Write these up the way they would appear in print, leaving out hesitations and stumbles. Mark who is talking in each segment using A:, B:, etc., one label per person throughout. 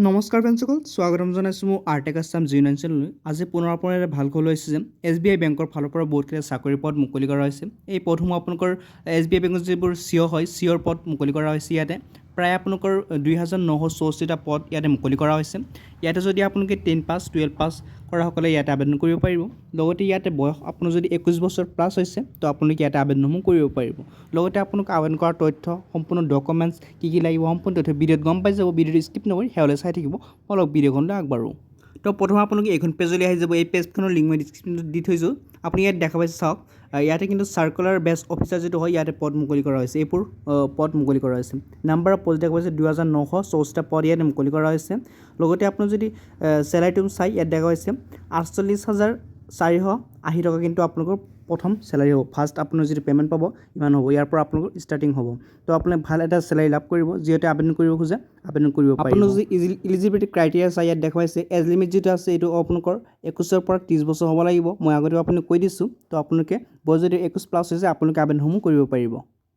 A: নমস্কাৰ ফ্ৰেণ্ডসকল, স্বাগতম জনাইছোঁ মোৰ আৰ্টেক আছাম জিঅ' চেনেললৈ। আজি পুনৰ আপোনাৰ এটা ভাল খবৰ হৈছে যে SBI বেংকৰ ফালৰ পৰা বহুতকেইটা চাকৰি পদ মুকলি কৰা হৈছে। এই পদসমূহ আপোনালোকৰ SBI বেংকৰ যিবোৰ CEO হয়, CEOৰ পদ মুকলি কৰা হৈছে। ইয়াতে প্ৰায় আপোনালোকৰ 2964টা পদ ইয়াতে মুকলি কৰা হৈছে। ইয়াতে যদি আপোনালোকে 10 পাছ 12 পাছ কৰাসকলে ইয়াতে আবেদন কৰিব পাৰিব। লগতে ইয়াতে বয়স আপোনাৰ যদি 21 বছৰ প্লাছ হৈছে তো আপোনালোকে ইয়াতে আবেদনসমূহ কৰিব পাৰিব। লগতে আপোনালোক আবেদন কৰাৰ তথ্য, সম্পূৰ্ণ ডকুমেণ্টছ কি লাগিব, সম্পূৰ্ণ তথ্য ভিডিঅ'ত গম পাই যাব। ভিডিঅ'টো স্কিপ নকৰি শেষলৈ চাই থাকিব। অলপ ভিডিঅ'খনলৈ আগবাঢ়ো। তো প্ৰথমে আপোনালোকে এইখন পেজলৈ আহি যাব। এই পেজখনৰ লিংক মই ডিছক্ৰিপশ্যনত দি থৈছোঁ। আপুনি ইয়াত দেখা পাইছে, চাওক। ইয়াতে কিন্তু চাৰ্কুলাৰ বেষ্ট অফিচাৰ যিটো হয়, ইয়াতে পদ মুকলি কৰা হৈছে। এইবোৰ পদ মুকলি কৰা হৈছে। নাম্বাৰ অফ পষ্ট দেখা পাইছে 2964টা পদ ইয়াতে মুকলি কৰা হৈছে। লগতে আপুনি যদি চেলাৰীটো চাই, ইয়াত দেখা পাইছে 48,480 টকা কিন্তু আপোনালোকৰ প্ৰথম চেলাৰী হ'ব। ফাৰ্ষ্ট আপোনাৰ যিটো পে'মেণ্ট পাব ইমান হ'ব। ইয়াৰ পৰা আপোনালোকৰ ষ্টাৰ্টিং হ'ব। তো আপুনি ভাল এটা চেলাৰী লাভ কৰিব। যিহেতু আবেদন কৰিব খোজে আবেদন কৰিব পাৰিব। আপোনাৰ যদি ইলিজিবিলিটি ক্ৰাইটেৰিয়া চাই, ইয়াত দেখুৱাইছে এজ লিমিট যিটো আছে এইটো আপোনালোকৰ 21ৰ পৰা 30 বছৰ হ'ব লাগিব। মই আগতে আপোনাক কৈ দিছোঁ। তো আপোনালোকে বয়স যদি 21 প্লাছ হৈছে আপোনালোকে আবেদনসমূহ কৰিব পাৰিব।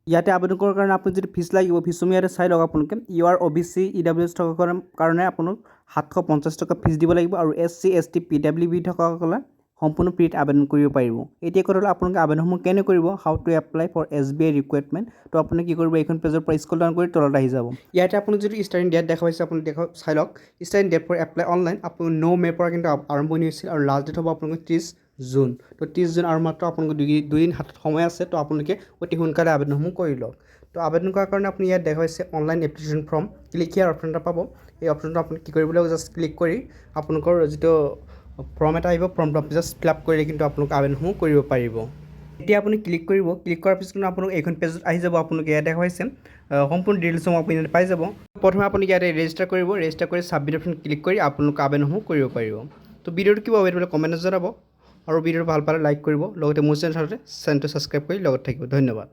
A: ইয়াতে আবেদন কৰাৰ কাৰণে আপুনি যদি ফিজ লাগিব, ফিজসমূহ ইয়াতে চাই লওক। আপোনালোকে UR OBC EWS থকাৰ কাৰণে আপোনাক 750 টকা ফিজ দিব লাগিব। আৰু SC ST PWB থকাসকলে সম্পূৰ্ণ ফ্ৰীত আবেদন কৰিব পাৰিব। এতিয়া কথা হ'ল আপোনালোকে আবেদনসমূহ কেনে কৰিব, how to apply for SBI recruitment. তো আপুনি কি কৰিব, এইখন পেজৰ পৰা স্ক্ৰল ডাউন কৰি তলত আহি যাব। ইয়াতে আপুনি যদি ষ্টাৰ্টিং ডেট দেখা পাইছে, আপুনি চাই লওক। Starting date for apply online আপোনাৰ 9 মে'ৰ পৰা কিন্তু আৰম্ভণি হৈছিল আৰু লাষ্ট ডেট হ'ব আপোনালোকৰ 30 জুন। তো 30 জুন আৰু মাত্ৰ আপোনালোকৰ দুদিন হাতত সময় আছে। তো আপোনালোকে অতি সোনকালে আবেদনসমূহ কৰি লওক। তো আবেদন কৰাৰ কাৰণে আপুনি ইয়াত দেখা পাইছে অনলাইন এপ্লিকেশ্যন ফৰ্ম, ক্লিক হিয়াৰ অপশ্যন এটা পাব। এই অপশ্যনটো আপুনি কি কৰিব লাগিব, জাষ্ট ক্লিক কৰি আপোনালোকৰ যিটো ফৰ্ম এটা আহিব, ফৰ্মটো আপুনি জাষ্ট ফিল আপ কৰিলে কিন্তু আপোনালোকে আবেদনসমূহ কৰিব পাৰিব। এতিয়া আপুনি ক্লিক কৰিব। ক্লিক কৰাৰ পিছত আপোনালোক এইখন পেজত আহি যাব। আপোনালোকে ইয়াত দেখা পাইছে সম্পূৰ্ণ ডিটেইলছসমূহ আপুনি ইয়াত পাই যাব। প্ৰথমে আপুনি ইয়াতে ৰেজিষ্টাৰ কৰিব। ৰেজিষ্টাৰ কৰি ছাবমিট অপশ্যন ক্লিক কৰি আপোনালোকে আবেদনসমূহ কৰিব পাৰিব। তো ভিডিঅ'টো কিবা হ'ব এইটো কমেণ্টত জনাব আৰু ভিডিঅ'টো ভাল পালে লাইক কৰিব। লগতে মোৰ চেনেলটো ছাবস্ক্ৰাইব কৰি লগত থাকিব। ধন্যবাদ।